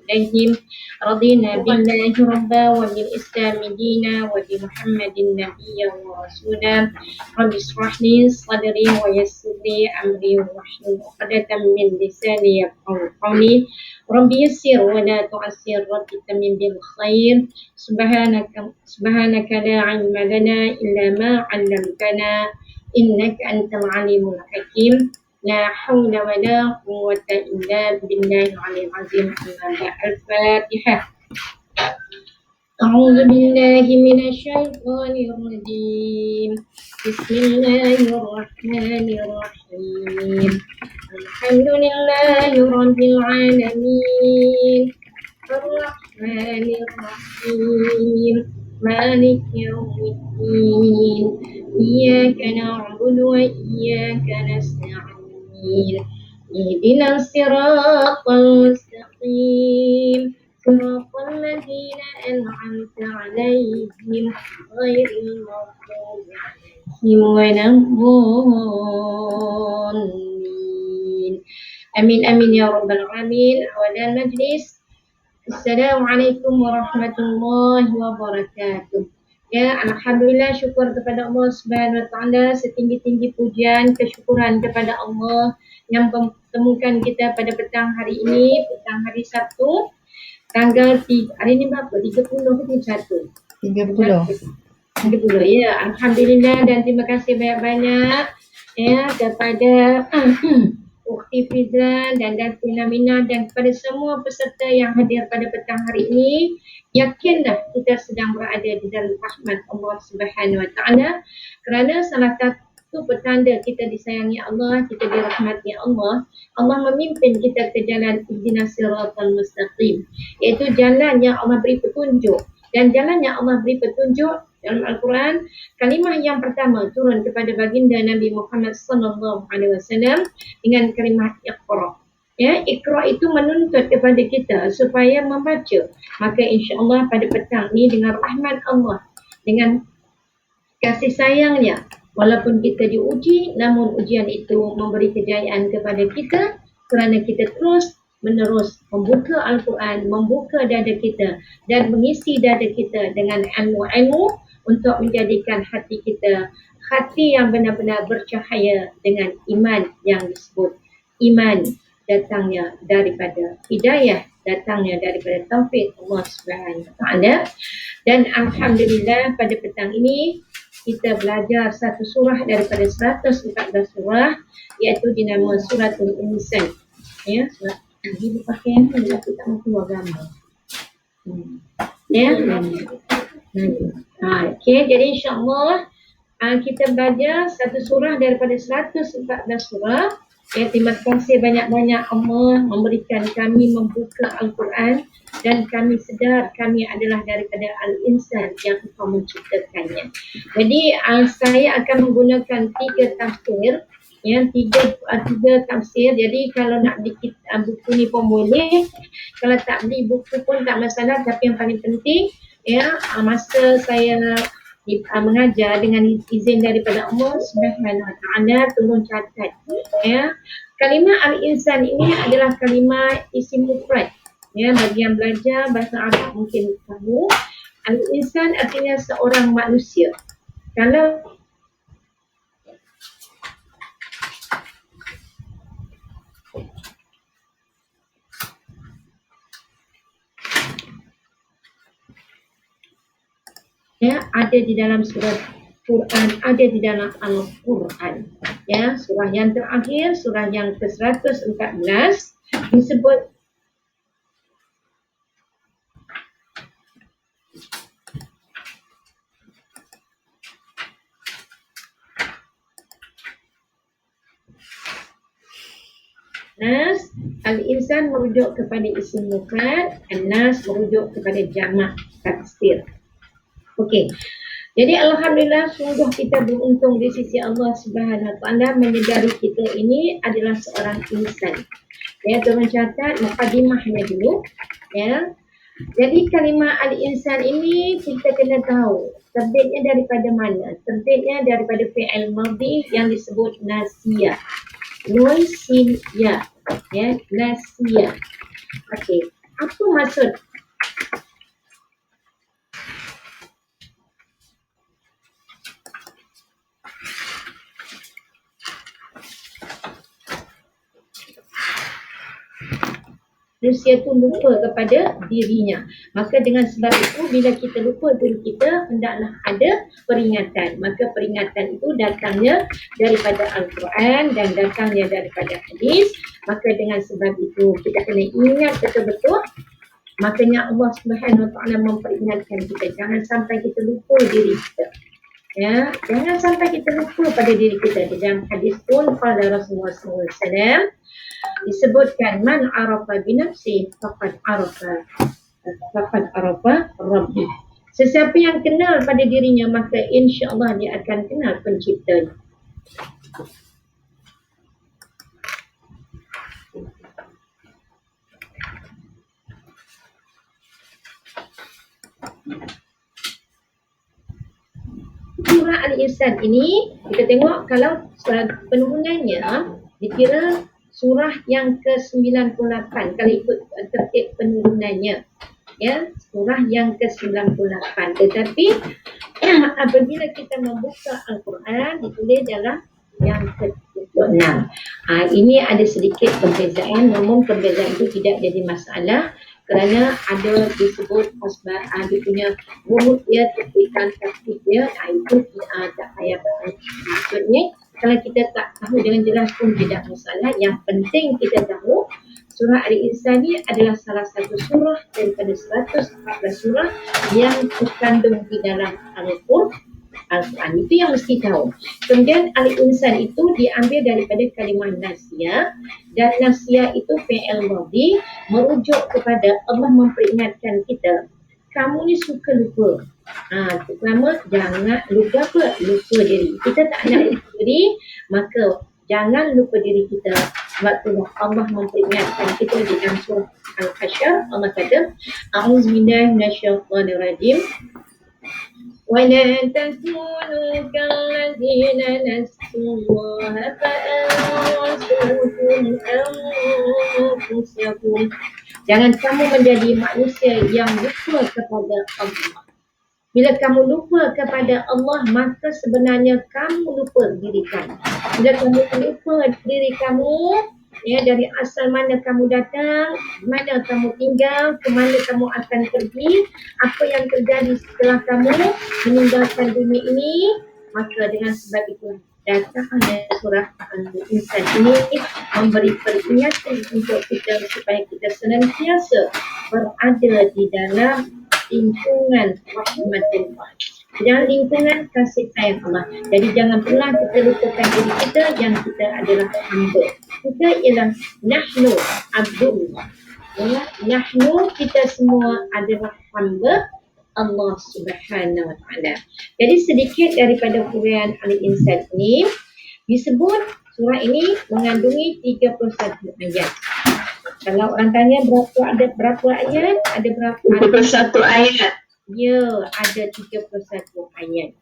إليهم رضينا بالله ربا وبالإسلام دينا وبمحمد نبيا ورسولا رب اشرح لي صدري ويسر لي أمري واحلل عقدة من لساني يفقهوا قولي رب يسر ولا تعسر رب تمم بالخير سبحانك لا علم لنا إلا ما علمتنا إنك أنت العليم الحكيم لا حول ولا قوة إلا بالله العلي العظيم الفاتحة أعوذ بالله من الشيطان الرجيم بسم الله الرحمن الرحيم الحمد لله رب العالمين الرحمن الرحيم مالك يوم الدين إياك نعبد وإياك نستعين اهدنا الصراط المستقيم صراط الذين أنعمت عليهم غير المغضوب عليهم ولا الضالين آمين آمين يا رب العالمين. أولى المجلس Assalamualaikum warahmatullahi wabarakatuh. Ya, alhamdulillah, syukur kepada Allah Subhanahu wa taala, setinggi-tinggi pujian kesyukuran kepada Allah yang mempertemukan kita pada petang hari ini, petang hari Sabtu, tanggal 3, hari ini berapa? 30 ke 31? 30. Ya, alhamdulillah dan terima kasih banyak-banyak ya kepada Ukti Fizlan dan Datin Aminah dan kepada semua peserta yang hadir pada petang hari ini. Yakinlah kita sedang berada di dalam rahmat Allah Subhanahu wa taala, kerana salah satu petanda kita disayangi Allah, kita dirahmati Allah. Allah memimpin kita ke jalan ihdinas siratal mustaqim, iaitu jalan yang Allah beri petunjuk. Dan jalan yang Allah beri petunjuk dalam Al-Quran, kalimah yang pertama turun kepada baginda Nabi Muhammad sallallahu alaihi wasallam dengan kalimah Iqra. Ya, Iqra itu menuntut kepada kita supaya membaca. Maka insya-Allah pada petang ni dengan rahmat Allah, dengan kasih sayangnya, walaupun kita diuji, namun ujian itu memberi kejayaan kepada kita kerana kita terus menerus membuka Al-Quran, membuka dada kita dan mengisi dada kita dengan ilmu-ilmu untuk menjadikan hati kita hati yang benar-benar bercahaya dengan iman yang disebut iman datangnya daripada hidayah, datangnya daripada taufik Allah Subhanahu wa taala. Dan alhamdulillah pada petang ini kita belajar satu surah daripada 114 surah, iaitu dinama Suratul Insan. Ya, surah ini pakaian aku tak mahu keluar gambar. Ya. Okey, jadi insya-Allah kita belajar satu surah daripada 114 surah. Ya, terima kasih banyak-banyak Allah memberikan kami membuka Al-Quran dan kami sedar kami adalah daripada Al-Insan yang Engkau menciptakannya. Jadi saya akan menggunakan 3 tafsir. Ya, tiga tafsir. Jadi kalau nak beli buku ni pun boleh, kalau tak beli buku pun tak masalah. Tapi yang paling penting, ya, masa saya mengajar dengan izin daripada Allah Subhanahu wa taala, tolong catat. Ya, kalimah Al-Insan ini adalah kalimah isim mufrad. Ya, bagi yang belajar bahasa Arab mungkin tahu, Al-Insan artinya seorang manusia. Kalau ya, ada di dalam surah Quran, ada di dalam Al-Quran. Ya, surah yang terakhir, surah yang ke-114 disebut Nas. Al-Insan merujuk kepada isim mufrad, An-Nas merujuk kepada jamak taksir. Okey. Jadi alhamdulillah, sungguh kita beruntung di sisi Allah Subhanahu wa taala menyedari kita ini adalah seorang insan. Ya, tolong catat mukadimahnya dulu. Ya. Jadi kalimah al-insan ini kita kena tahu terbitnya daripada mana? Terbitnya daripada fi'il madhi yang disebut nasiya. Nun sin ya. Ya, nasiya. Okey. Apa maksud? Manusia itu lupa kepada dirinya. Maka dengan sebab itu, bila kita lupa diri kita, hendaklah ada peringatan. Maka peringatan itu datangnya daripada Al-Quran dan datangnya daripada hadis. Maka dengan sebab itu, kita kena ingat betul-betul. Makanya Allah Subhanahu Wa Taala memperingatkan kita, jangan sampai kita lupa diri kita. Ya, jangan sampai kita lupa pada diri kita. Dalam hadis pun qala Rasulullah SAW disebutkan, man arafa binafsi faqad arafa rabbi. Sesiapa yang kenal pada dirinya, maka insya-Allah dia akan kenal penciptanya. Surah Al-Insan ini kita tengok kalau penurunan dikira surah yang ke-98 kalau ikut tertib penurunannya, ya, surah yang ke-98. Tetapi apabila kita membuka Al-Quran, ditulis dalam yang ke-76. Ini ada sedikit perbezaan, namun perbezaan itu tidak jadi masalah kerana ada disebut asbab, dia punya urut dia, tertikan taktik dia, itu tak payah maksudnya. Kalau kita tak tahu dengan jelas pun tidak masalah. Yang penting kita tahu surah Al-Insan ini adalah salah satu surah daripada 114 surah yang terkandung di dalam Al-Quran. Itu yang mesti tahu. Kemudian Al-Insan itu diambil daripada kalimah nasiyah, dan nasiyah itu fi'il madhi, merujuk kepada Allah memperingatkan kita, kamu ni suka lupa. Pertama, jangan lupa lupa diri. Kita tak nak lupa diri, maka jangan lupa diri kita. Sebab tu Allah memperingatkan kita di dalam surah Al-Hasyr. Allah kata, a'udzubillahi minasyaitonirrajim. وَلَا تَكُونُوا كَالَّذِينَ نَسُوا اللَّهَ فَأَنسَاهُمْ أَنفُسَهُمْ. Jangan kamu menjadi manusia yang lupa kepada Allah. Bila kamu lupa kepada Allah, maka sebenarnya kamu lupa diri kamu. Bila kamu lupa diri kamu, ya, dari asal mana kamu datang, mana kamu tinggal, ke mana kamu akan pergi, apa yang terjadi setelah kamu meninggalkan dunia ini, maka dengan sebab itu datangnya surah Al-Insan ini memberi peringatan untuk kita supaya kita senantiasa berada di dalam lingkungan rahmatullah, dalam lingkungan kasih sayang Allah. Jadi jangan pernah kita lupakan diri kita yang kita adalah hamba. Kita ialah nahnu abdullah. Ya, nahnu, kita semua adalah hamba Allah Subhanahu Wa Taala. Jadi sedikit daripada huraian Al-Insan ini disebut surah ini mengandungi 31 ayat. Kalau orang tanya berapa ayat? Ada berapa? 31 ayat. Ya, ada 31 ayat.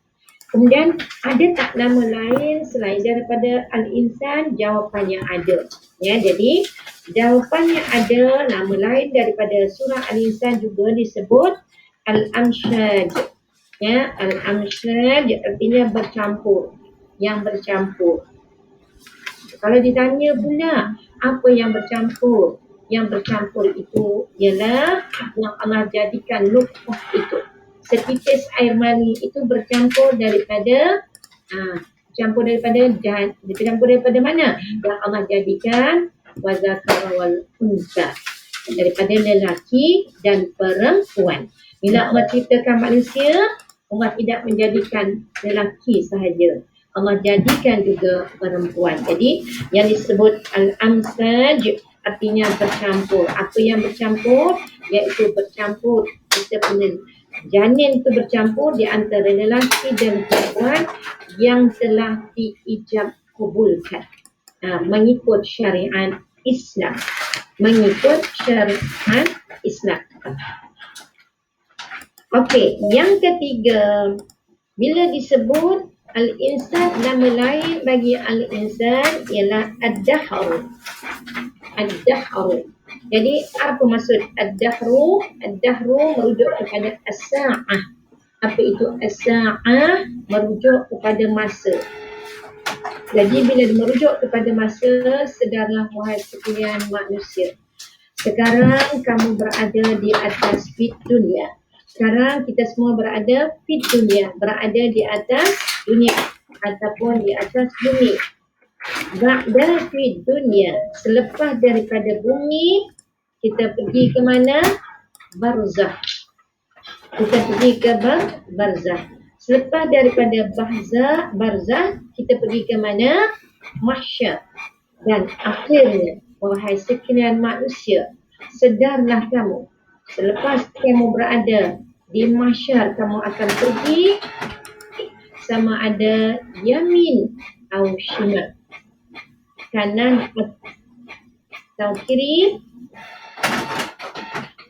Kemudian ada tak nama lain selain daripada Al-Insan? Jawapannya ada. Ya, jadi jawapannya ada, nama lain daripada surah Al-Insan juga disebut Al-Amshad. Ya, Al-Amshad artinya bercampur, yang bercampur. Kalau ditanya pula apa yang bercampur? Yang bercampur itu ialah yang Allah jadikan nutfah itu. Setitis air mani itu bercampur daripada bercampur daripada mana? Yang Allah jadikan wazakara wal unsa, daripada lelaki dan perempuan. Bila Allah ciptakan manusia, Allah tidak menjadikan lelaki sahaja, Allah jadikan juga perempuan. Jadi yang disebut al-amsaj artinya bercampur. Apa yang bercampur? Iaitu bercampur, kita punya janin itu bercampur di antara lelaki dan perempuan yang telah diijab kabulkan mengikut syariat Islam. Mengikut syariat Islam. Okey, yang ketiga, bila disebut Al-Insan, nama lain bagi Al-Insan ialah Ad-Dahr. Ad-Dahr. Jadi apa maksud ad-dahru? Ad-dahru merujuk kepada as-sa'ah. Apa itu as-sa'ah? Merujuk kepada masa. Jadi bila merujuk kepada masa, sedarlah wahai sekalian manusia. Sekarang kamu berada di atas fit dunia. Sekarang kita semua berada fit dunia, berada di atas dunia ataupun di atas bumi. Ba'da fit dunia, selepas daripada bumi, kita pergi ke mana? Barzah. Kita pergi ke barzah. Selepas daripada barzah, kita pergi ke mana? Mahsyar. Dan akhirnya, wahai sekalian manusia, sedarlah kamu. Selepas kamu berada di mahsyar, kamu akan pergi sama ada yamin atau shimal, kanan atau kiri.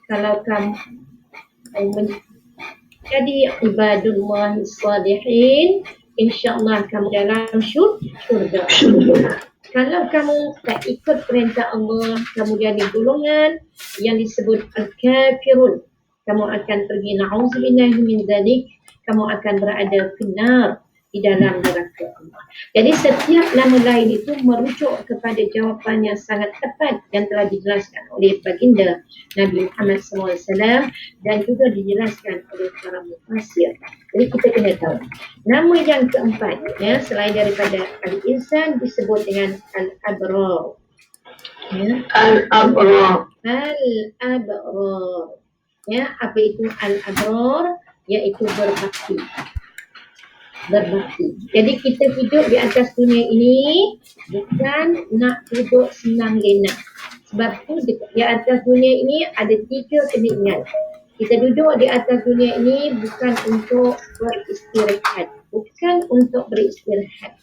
Kalau kamu menjadi ibadullah salihin, insyaAllah kamu dalam syurga. Kalau kamu tak ikut perintah Allah, kamu jadi golongan yang disebut al-kafirun, kamu akan pergi na'udzubillahi min dzalik, kamu akan berada finnar, di dalam neraka Allah. Jadi setiap nama lain itu merujuk kepada jawapan yang sangat tepat yang telah dijelaskan oleh baginda Nabi Muhammad SAW dan juga dijelaskan oleh para mufassir. Jadi kita kena tahu. Nama yang keempat, ya, selain daripada al-insan, disebut dengan al-abrar. Ya. Al-abrar. Al-abrar. Ya, apa itu al-abrar? Iaitu berbakti. Jadi kita hidup di atas dunia ini bukan nak duduk senang lena. Sebab tu di atas dunia ini ada 3 kena ingat. Kita duduk di atas dunia ini bukan untuk beristirahat. Bukan untuk beristirahat.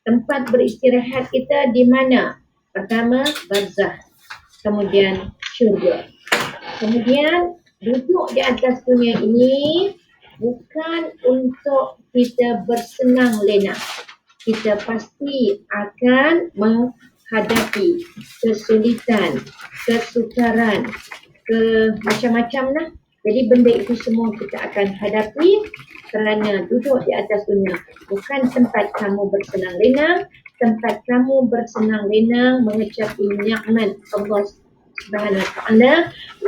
Tempat beristirahat kita di mana? Pertama, barzah. Kemudian syurga. Kemudian duduk di atas dunia ini bukan untuk kita bersenang lena. Kita pasti akan menghadapi kesulitan, kesukaran, macam-macam lah. Jadi benda itu semua kita akan hadapi kerana duduk di atas dunia bukan tempat kamu bersenang lenang. Tempat kamu bersenang lenang mengecapi nikmat Allah Subhanahu Wa Taala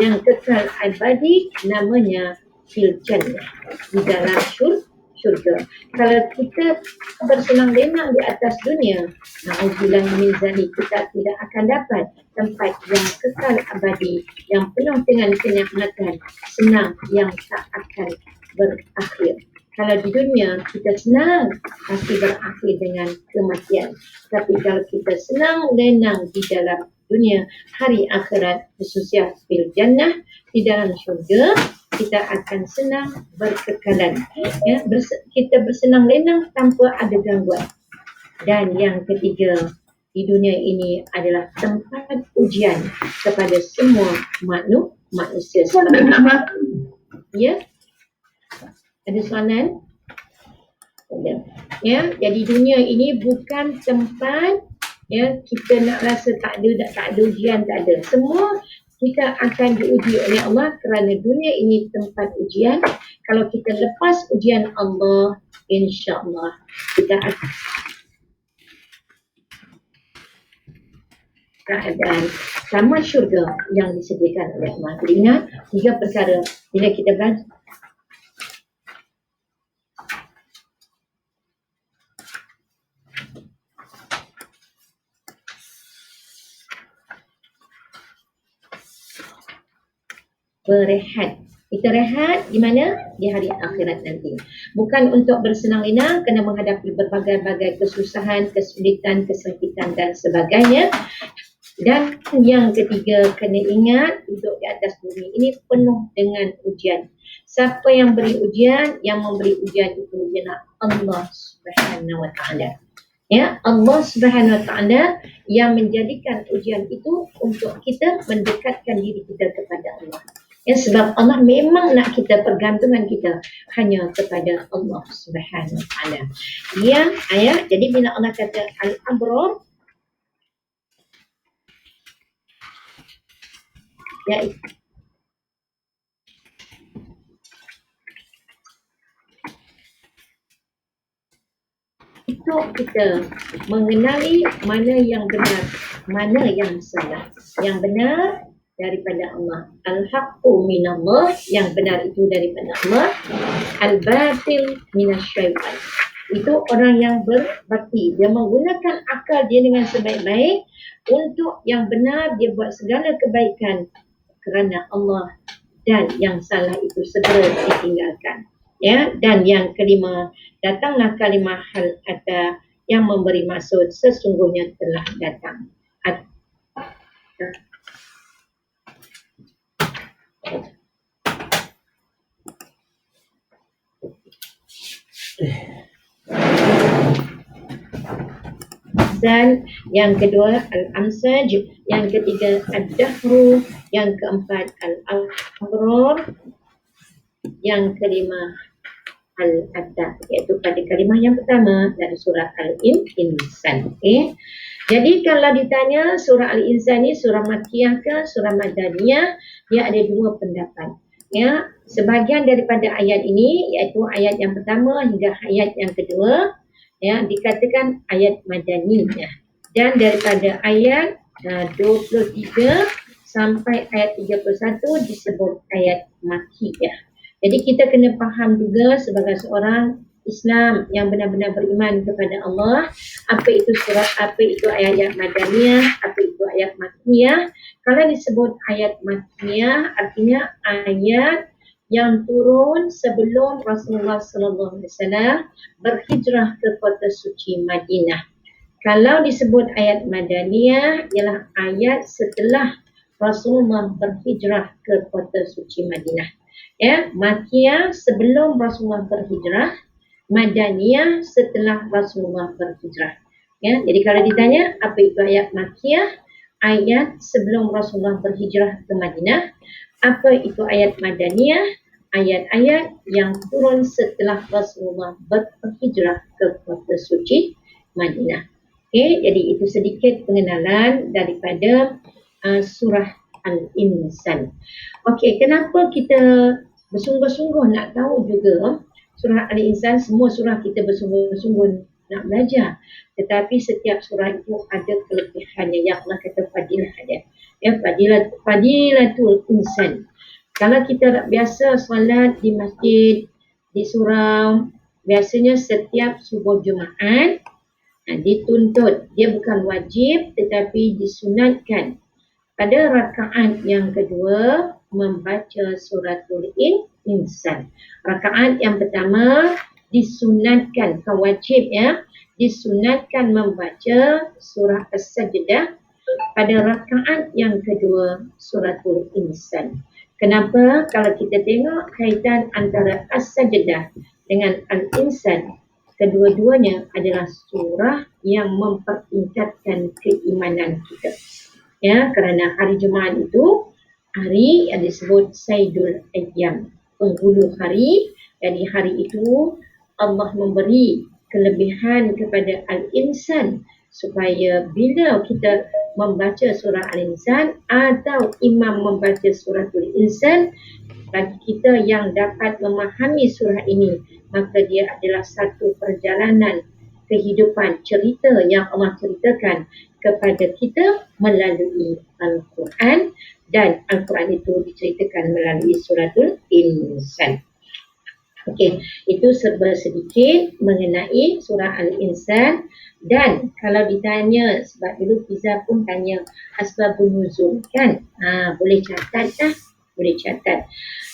yang kekal abadi, namanya fil jannah, di dalam syurga. Kalau kita bersenang lenang di atas dunia, na'udzubillah min zalik, kita tidak akan dapat tempat yang kekal abadi, yang penuh dengan kenikmatan, senang yang tak akan berakhir. Kalau di dunia kita senang, pasti berakhir dengan kematian. Tapi kalau kita senang lenang di dalam dunia, hari akhirat, khususnya fil jannah, di dalam syurga, kita akan senang berkekalan. Ya, kita bersenang lenang tanpa ada gangguan. Dan yang ketiga, di dunia ini adalah tempat ujian kepada semua manusia. Ya? Ada soalan? Ya, jadi dunia ini bukan tempat ya kita nak rasa tak ada ujian, tak ada. Semua kita akan diuji oleh Allah kerana dunia ini tempat ujian. Kalau kita lepas ujian Allah, insya-Allah kita akan keadaan sama syurga yang disediakan oleh Allah. Jadi ingat 3 perkara bila kita belajar. Berehat. Kita rehat di mana? Di hari akhirat nanti. Bukan untuk bersenang lenang kena menghadapi berbagai-bagai kesusahan, kesulitan, kesempitan dan sebagainya. Dan yang ketiga, kena ingat duduk di atas bumi ini penuh dengan ujian. Siapa yang beri ujian? Yang memberi ujian itu ialah Allah Subhanahu Wa Taala. Ya, Allah Subhanahu Wa Taala yang menjadikan ujian itu untuk kita mendekatkan diri kita kepada Allah. Ya, sebab Allah memang nak kita pergantungan kita hanya kepada Allah Subhanahu Wa Taala. Ya, ayat. Jadi bila Allah kata al-abrar, iaitu kita mengenali mana yang benar, mana yang salah. Yang benar daripada Allah. Al-haqqu minallah, yang benar itu daripada Allah. Al-batil minasyaitan. Itu orang yang berbakti. Dia menggunakan akal dia dengan sebaik-baik untuk yang benar, dia buat segala kebaikan kerana Allah, dan yang salah itu segera ditinggalkan. Ya, dan yang kelima, datanglah kalimah hal ata yang memberi maksud sesungguhnya telah datang. Dan yang kedua al-amsaj, yang ketiga ad-dahru, yang keempat al-amror, yang kelima al-adab, iaitu pada kalimah yang pertama dari surah Al-Insan. Okay. Jadi kalau ditanya surah Al-Insan ni surah Makkiyah ke surah Madaniyah, dia ada dua pendapat. Ya, sebahagian daripada ayat ini iaitu ayat yang pertama hingga ayat yang kedua, ya, dikatakan ayat Madaniyah. Dan daripada ayat 23 sampai ayat 31 disebut ayat Makkiyah. Jadi kita kena faham juga sebagai seorang Islam yang benar-benar beriman kepada Allah, apa itu surat, apa itu ayat Madaniyah, apa itu ayat Makkiyah. Kalau disebut ayat Makkiyah, artinya ayat yang turun sebelum Rasulullah SAW berhijrah ke kota suci Madinah. Kalau disebut ayat Madaniyah, ialah ayat setelah Rasulullah berhijrah ke kota suci Madinah. Ya, Makkiyah sebelum Rasulullah berhijrah, Madaniyah setelah Rasulullah berhijrah. Ya, jadi kalau ditanya apa itu ayat Makkiyah, ayat sebelum Rasulullah berhijrah ke Madinah. Apa itu ayat Madaniyah? Ayat-ayat yang turun setelah Rasulullah berhijrah ke kota suci Madinah. Okay, jadi itu sedikit pengenalan daripada surah Al-Insan. Okey, kenapa kita bersungguh-sungguh nak tahu juga surah Al-Insan? Semua surah kita bersungguh-sungguh nak belajar. Tetapi setiap surah itu ada kelebihannya. Yang Allah kata fadilah dia. Ya, fadilatul insan. Kalau kita biasa solat di masjid, di surau, biasanya setiap subuh Jumaat dituntut. Dia bukan wajib tetapi disunatkan. Pada rakaat yang kedua membaca suratul insan. Rakaat yang pertama disunatkan, bukan wajib ya, disunatkan membaca surah As-Sajdah. Pada rakaat yang kedua suratul insan. Kenapa? Kalau kita tengok kaitan antara As-Sajdah dengan Al-Insan, kedua-duanya adalah surah yang mempertingkatkan keimanan kita. Ya, kerana hari Jumaat itu hari yang disebut Sayyidul Ayyam, penghulu hari. Jadi hari itu Allah memberi kelebihan kepada Al-Insan supaya bila kita membaca surah Al-Insan atau imam membaca suratul insan, bagi kita yang dapat memahami surah ini, maka dia adalah satu perjalanan kehidupan, cerita yang Allah ceritakan kepada kita melalui Al-Quran, dan Al-Quran itu diceritakan melalui suratul insan. Okey, itu serba sedikit mengenai surah Al-Insan. Dan kalau ditanya, sebab dulu Fiza pun tanya asbabun nuzul kan, boleh catat dah, boleh catat.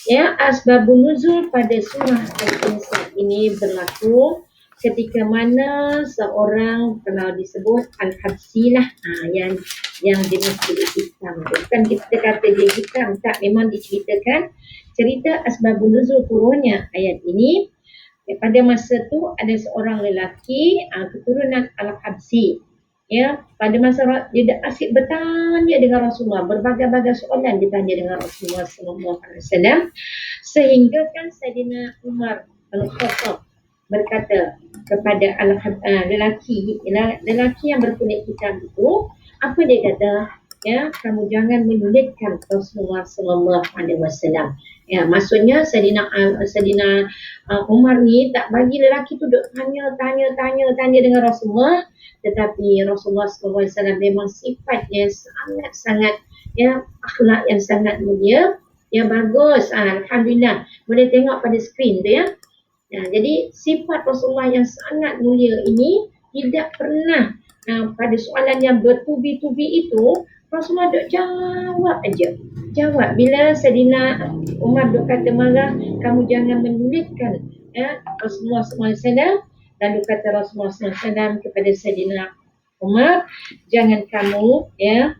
Ya, asbabun nuzul pada surah Al-Insan ini berlaku ketika mana seorang, kalau disebut Al-Habsi lah, yang dia kulit hitam. Bukan kita kata dia hitam, tak, memang diceritakan cerita asbabun nuzul turunnya ayat ini. Pada masa tu ada seorang lelaki keturunan Al-Habsi. Ya, pada masa dia asyik bertanya dengan Rasulullah, berbagai-bagai soalan ditanya dengan Rasulullah SAW, sehingga kan Sayyidina Umar Al-Khattab berkata kepada lelaki yang berkulit hitam itu, apa dia kata? ya, kamu jangan menyulitkan Rasulullah sallallahu alaihi wasallam. Ya, maksudnya Saidina Umar ni tak bagi lelaki tu duk tanya dengan Rasulullah, tetapi Rasulullah sallallahu alaihi wasallam memang sifatnya sangat-sangat, ya, akhlak yang sangat mulia. Ya, bagus. Alhamdulillah. Boleh tengok pada skrin tu, ya. Jadi sifat Rasulullah yang sangat mulia ini tidak pernah pada soalan yang bertubi-tubi itu Rasulullah duk jawab aja. Jawab. Bila Saidina Umar duk kata marah, kamu jangan menyulitkan Rasulullah SAW. Lalu kata Rasulullah SAW kepada Saidina Umar, jangan kamu, ya,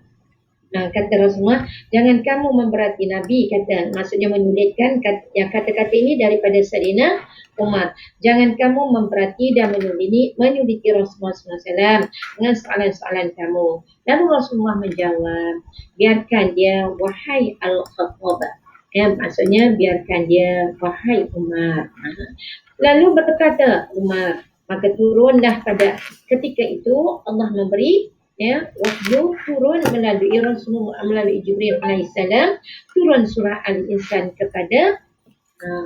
kata Rasulullah, jangan kamu memberati Nabi, kata, maksudnya menyulitkan. Yang kata-kata ini daripada Saidina Umar. Jangan kamu memberati dan menyuliti Rasulullah SAW dengan soalan-soalan kamu. Lalu Rasulullah menjawab, biarkan dia, wahai Al-Khattab. Ya, maksudnya biarkan dia, wahai Umar. Lalu berkata Umar, maka turunlah pada ketika itu Allah memberi, ya, wahyu turun melalui Rasulullah, melalui Jibril alaihissalam, turun surah Al-Insan kepada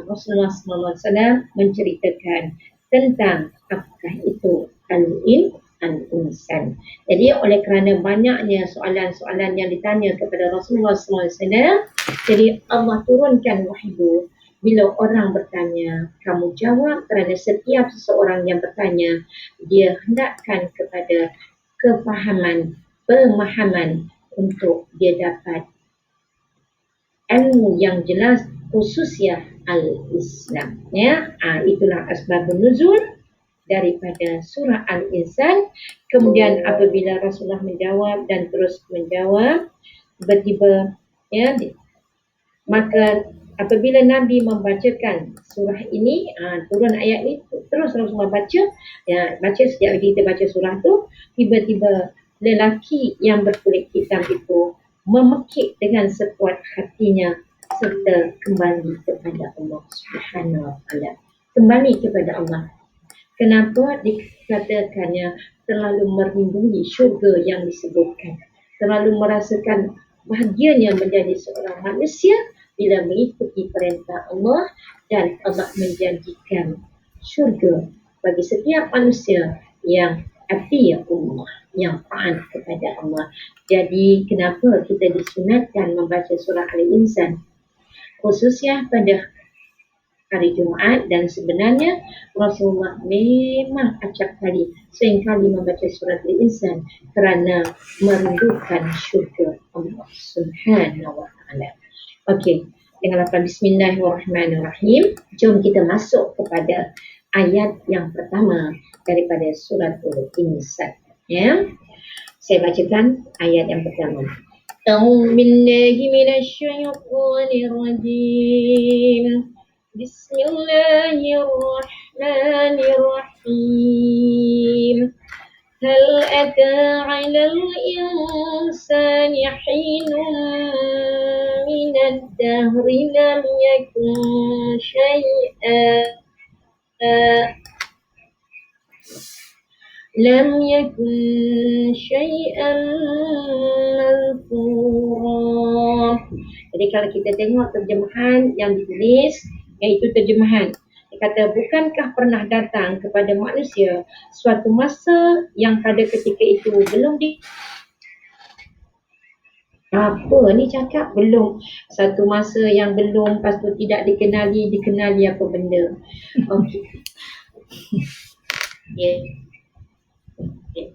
Rasulullah SAW menceritakan tentang apakah itu Al-Insan. Jadi oleh kerana banyaknya soalan-soalan yang ditanya kepada Rasulullah SAW, jadi Allah turunkan wahyu. Bila orang bertanya, kamu jawab, kerana setiap seseorang yang bertanya, dia hendakkan kepada pemahaman untuk dia dapat ilmu yang jelas, khususnya Al-Islam. Ya, itulah asbabun nuzul daripada surah Al-Insan. Kemudian apabila Rasulullah menjawab dan terus menjawab, tiba-tiba, ya, maka apabila Nabi membacakan surah ini, turun ayat ini, terus Rasulullah baca, ya, baca setiap kali kita baca surah tu, tiba-tiba lelaki yang berkulit hitam itu memekik dengan sekuat hatinya serta kembali kepada Allah Subhanahu wa taala. Kembali kepada Allah. Kenapa dikatakannya terlalu merindui syurga yang disebutkan, terlalu merasakan bahagianya menjadi seorang manusia bila mengikuti perintah Allah, dan Allah menjanjikan syurga bagi setiap manusia yang ati Allah, yang taat kepada Allah. Jadi kenapa kita disunatkan membaca surah Al-Insan khususnya pada hari Jumaat, dan sebenarnya Rasulullah memang acap kali seringkali membaca surah Al-Insan kerana merindukan syurga Allah Subhanahu wa taala. Okey, dengan lafaz Bismillahirrahmanirrahim, jom kita masuk kepada ayat yang pertama daripada surah Al-Insan. Ya, saya bacakan ayat yang pertama. A'udzu billahi minasyaitonir rajim. Bismillahirrahmanirrahim. هل أتى على الإنسان حين من الدهر لم يكن شيئا مذكورا. Jadi kalau kita tengok terjemahan yang ditulis, iaitu terjemahan, dia kata, bukankah pernah datang kepada manusia suatu masa yang pada ketika itu belum apa ni cakap, belum, satu masa yang belum, lepas tu tidak dikenali apa benda. Okey. Ya. Okay.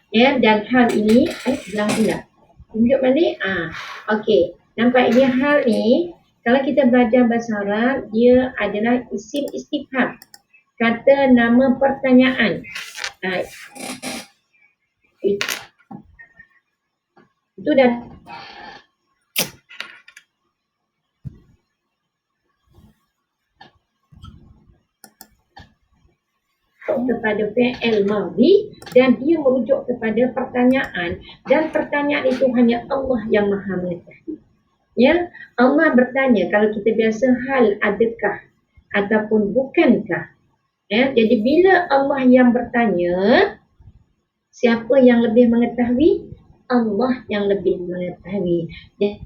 Ya, dan hal ini belang pula. Tunjuk balik. Okey. Nampak ini hal ni, kalau kita belajar bahasa Arab, dia adalah isim istifham. Kata nama pertanyaan. Itu dah kepada fi'il madhi dan dia merujuk kepada pertanyaan, dan pertanyaan itu hanya Allah yang Maha mengetahui. Ya, Allah bertanya, kalau kita biasa hal adakah ataupun bukankah. Ya, jadi bila Allah yang bertanya, siapa yang lebih mengetahui? Allah yang lebih mengetahui.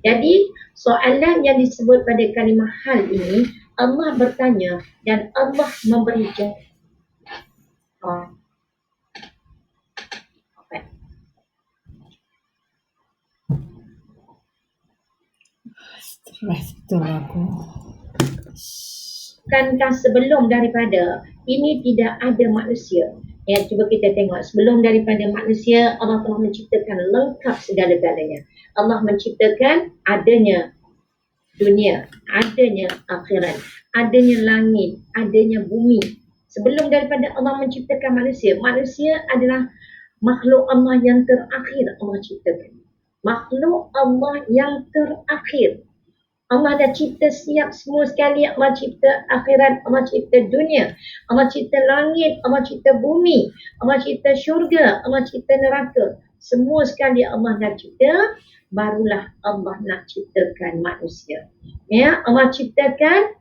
Jadi soalan yang disebut pada kalimah hal ini, Allah bertanya dan Allah memberi jawapan. Betul aku. Bukankah sebelum daripada ini tidak ada manusia? Ya, cuba kita tengok. Sebelum daripada manusia, Allah telah menciptakan lengkap segala-galanya. Allah menciptakan adanya dunia, adanya akhirat, adanya langit, adanya bumi. Sebelum daripada Allah menciptakan manusia, manusia adalah makhluk Allah yang terakhir Allah ciptakan. Makhluk Allah yang terakhir. Allah dah cipta siap semua sekali. Allah cipta akhirat, Allah cipta dunia, Allah cipta langit, Allah cipta bumi, Allah cipta syurga, Allah cipta neraka. Semua sekali Allah dah cipta, barulah Allah nak ciptakan manusia. Ya, Allah ciptakan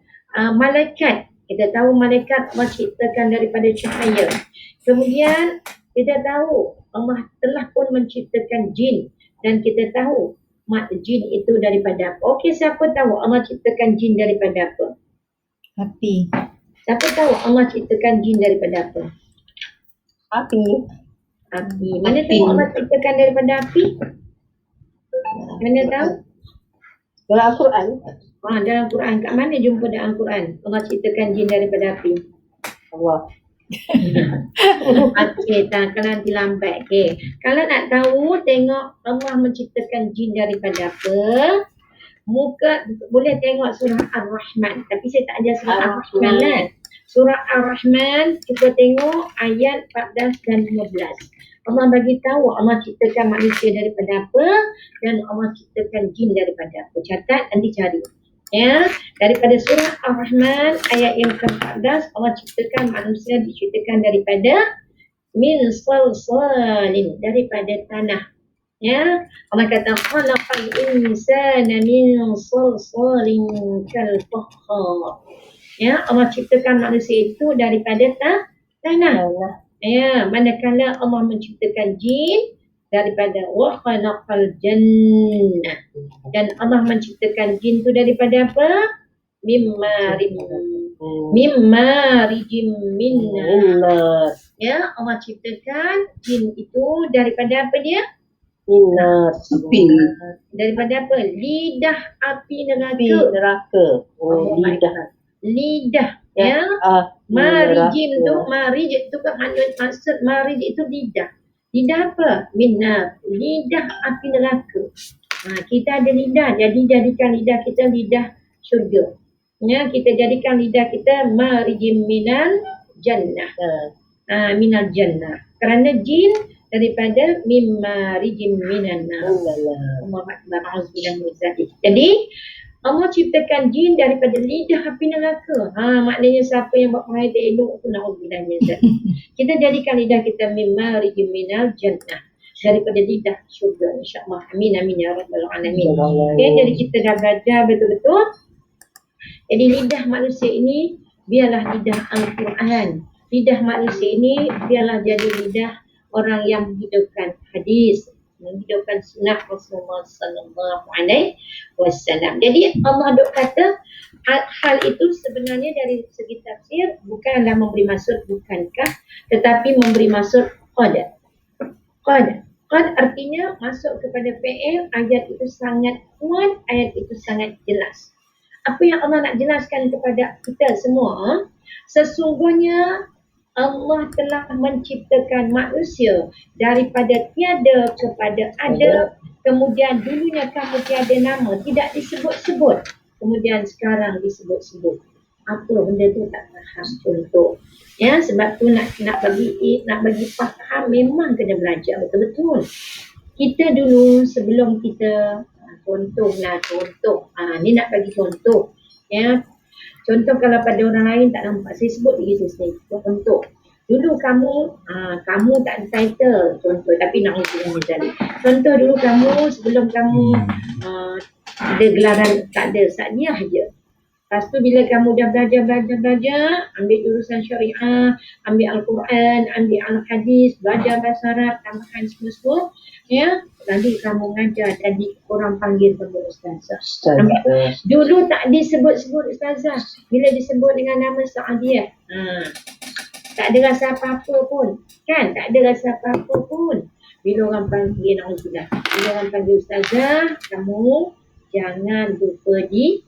malaikat. Kita tahu malaikat Allah ciptakan daripada cahaya. Kemudian kita tahu Allah telah pun menciptakan jin, dan kita tahu jin itu daripada apa? Okey, siapa tahu Allah ciptakan jin daripada apa? Api. Siapa tahu Allah ciptakan jin daripada apa? Api. Api. Mana tahu Allah ciptakan daripada api? Mana tahu? Dalam Al-Quran. Dalam Quran. Kat mana jumpa dalam Quran Allah ciptakan jin daripada api? Allah. Okey, tak kalau nanti lambat. Okey. Kalau nak tahu, tengok Allah menciptakan jin daripada apa. Muka boleh tengok surah Ar-Rahman. Tapi saya tak ajar surah Ar-Rahman kan. Surah Ar-Rahman, cuba tengok ayat 14 dan 15. Allah bagi tahu Allah ciptakan manusia daripada apa dan Allah ciptakan jin daripada apa. Catat, nanti cari. Ya, daripada surah Ar-Rahman ayat yang ke-14, Allah ciptakan manusia diciptakan daripada min salsalin, daripada tanah. Ya, Allah kata khalaqal insana min salsalin kal fakhar. Ya, Allah ciptakan manusia itu daripada tanah. Ya, manakala Allah menciptakan jin daripada wa khalaqal jannah, dan Allah menciptakan jin itu daripada apa? Mimma rijim minna. Ya, Allah ciptakan jin itu daripada apa dia? Api. Daripada apa? Lidah api neraka. Oh, lidah. Ya. Marijim tu, marij tu kan maksud marij itu lidah. Lidah apa? Minnar. Lidah api neraka. Kita ada lidah, jadi jadikan lidah kita lidah syurga. Ya, kita jadikan lidah kita marijim minal jannah. Minal jannah. Kerana jin daripada mimma rijim minan nar. Allah Akbar. Jadi Allah ciptakan jin daripada lidah api neraka. Maknanya siapa yang buat perangai tak elok tu na'udzubillah min zalik. Kita jadikan lidah kita mimma rijim minal jannah, daripada lidah syurga, insya-Allah. Amin amin ya rabbal alamin. Okay, jadi kita dah belajar betul-betul. Jadi lidah manusia ini biarlah lidah Al-Quran. Lidah manusia ini biarlah jadi lidah orang yang menghidupkan hadis, menghidupkan sunnah Rasulullah sallallahu alaihi wasallam. Jadi Allah duk kata hal itu sebenarnya dari segi tafsir bukanlah memberi maksud bukankah, tetapi memberi maksud qad. Qad artinya masuk kepada fi'il. Ayat itu sangat kuat, ayat itu sangat jelas. Apa yang Allah nak jelaskan kepada kita semua, sesungguhnya Allah telah menciptakan manusia daripada tiada kepada ada, kemudian dulunya kamu tiada nama, tidak disebut-sebut, kemudian sekarang disebut-sebut. Apa benda tu tak faham contoh. Ya, sebab tu nak bagi faham memang kena belajar betul-betul. Kita dulu sebelum kita contoh. Ni nak bagi contoh. Ya. Contoh kalau pada orang lain tak nampak, saya sebut lagi saya contoh. Dulu kamu tak ada title contoh, tapi nak misalnya contoh dulu sebelum kamu ada gelaran, tak ada, sa'diyah je. Lepas tu bila kamu dah belajar, ambil jurusan syariah, ambil Al-Quran, ambil Al-Hadis, belajar bahasa Arab, tambahan semua, ya, lalu kamu mengajar, jadi orang panggil kamu ustazah. Dulu tak disebut-sebut ustazah, bila disebut dengan nama Sa'diyah, tak ada rasa apa-apa pun, kan? Tak ada rasa apa-apa pun. Bila orang panggil, bila orang panggil ustazah, kamu jangan lupa diri.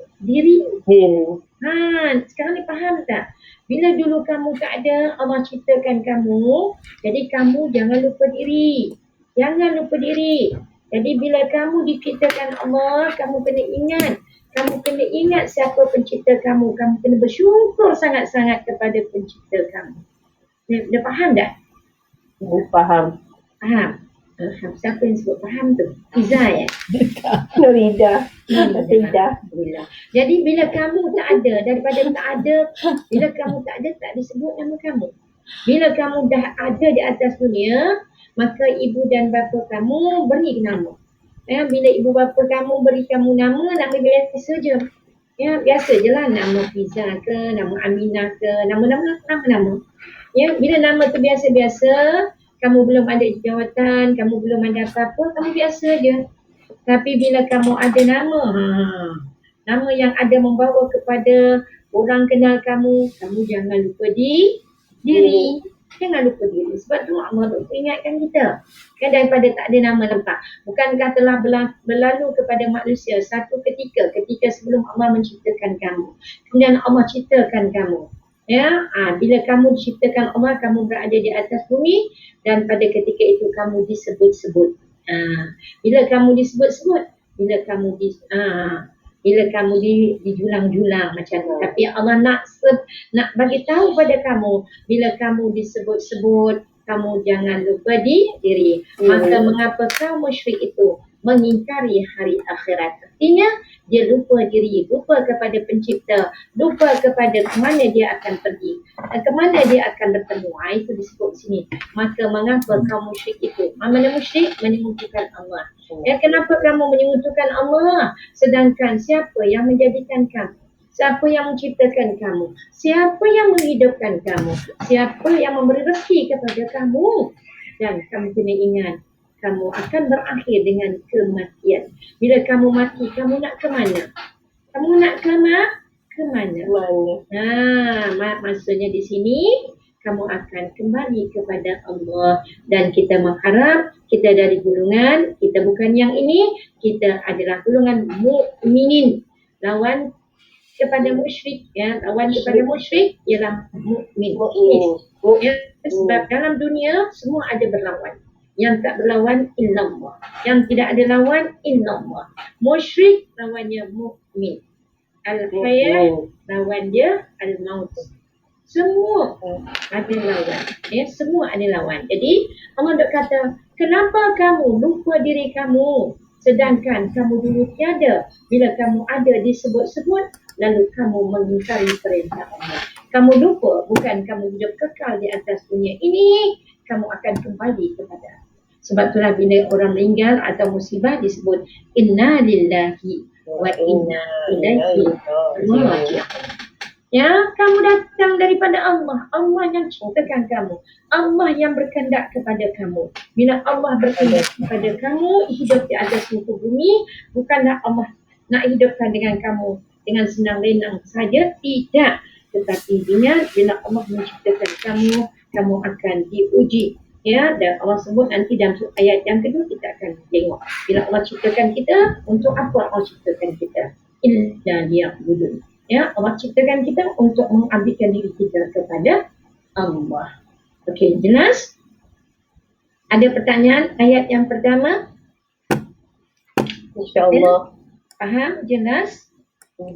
Sekarang ni faham tak? Bila dulu kamu tak ada, Allah ciptakan kamu, jadi kamu jangan lupa diri. Jangan lupa diri. Jadi bila kamu diciptakan Allah, kamu kena ingat. Kamu kena ingat siapa pencipta kamu. Kamu kena bersyukur sangat-sangat kepada pencipta kamu. Dah faham tak? Faham. Faham. Siapa yang sebut faham tu? Iza ya? Nurida. Alhamdulillah. Jadi bila kamu tak ada, daripada tak ada, bila kamu tak ada, tak disebut nama kamu. Bila kamu dah ada di atas dunia, maka ibu dan bapa kamu beri nama. Ya, bila ibu bapa kamu beri kamu nama biasa je. Ya, biasa je lah, nama Fiza ke, nama Aminah ke, nama-nama. Ya, bila nama tu biasa-biasa, kamu belum ada jawatan, kamu belum ada apa-apa, kamu biasa je. Tapi bila kamu ada nama yang ada membawa kepada orang kenal kamu, kamu jangan lupa diri. Jangan lupa diri. Sebab tu Allah ingatkan kita. Kan daripada tak ada nama lengkap. Bukankah telah berlalu kepada manusia satu ketika sebelum Allah menciptakan kamu. Kemudian Allah ciptakan kamu. Ya, bila kamu diciptakan Allah, kamu berada di atas bumi dan pada ketika itu kamu disebut-sebut. Bila kamu disebut-sebut, bila kamu dijulang-julang macam tu. Tapi Allah nak bagi tahu pada kamu, bila kamu disebut-sebut, kamu jangan lupa diri. Maka mengapa kaum musyrik itu mengingkari hari akhirat? Artinya dia lupa diri, lupa kepada pencipta, lupa kepada kemana dia akan pergi, kemana dia akan bertemu. Itu disebut sini. Maka mengapa kaum musyrik itu? Mana musyrik? Menyekutukan Allah. Ya, kenapa kamu menyekutukan Allah? Sedangkan siapa yang menjadikan kamu? Siapa yang menciptakan kamu? Siapa yang menghidupkan kamu? Siapa yang memberi rezeki kepada kamu? Dan kamu kena ingat, kamu akan berakhir dengan kematian. Bila kamu mati, kamu nak ke mana? Kamu nak ke mana? Maksudnya di sini, kamu akan kembali kepada Allah. Dan kita mengharap, kita dari golongan, kita bukan yang ini, kita adalah golongan mukminin. Lawan kepada musyrik, ya, lawan kepada musyrik ialah mukmin. Ya, sebab dalam dunia semua ada berlawan. Yang tak berlawan illallah. Yang tidak ada lawan illallah. Musyrik lawannya mukmin. Al-hayat lawan dia al-maut. Semua ada lawan. Ya, semua ada lawan. Jadi Allah kata, kenapa kamu lupa diri kamu? Sedangkan kamu dulu tiada. Bila kamu ada disebut-sebut, lalu kamu mengingkari perintah Allah. Kamu lupa, bukan kamu hidup kekal di atas dunia ini, kamu akan kembali kepada. Sebab itulah bila orang meninggal atau musibah disebut inna lillahi wa inna ilaihi raji'un. Ya, kamu datang daripada Allah. Allah yang ciptakan kamu. Allah yang berkehendak kepada kamu. Bila Allah berkehendak kepada kamu, hidup di atas muka bumi, bukanlah Allah nak hidupkan dengan kamu dengan senang lenang saja. Tidak. Tetapi bila Allah menciptakan kamu, kamu akan diuji. Ya, dan Allah sebut nanti dalam ayat yang kedua kita akan tengok. Bila Allah ciptakan kita, untuk apa Allah ciptakan kita? Illa liya'budun. Ya, Allah ciptakan kita untuk mengabdikan diri kita kepada Allah. Okey, jelas? Ada pertanyaan ayat yang pertama? InsyaAllah. Faham? Jelas?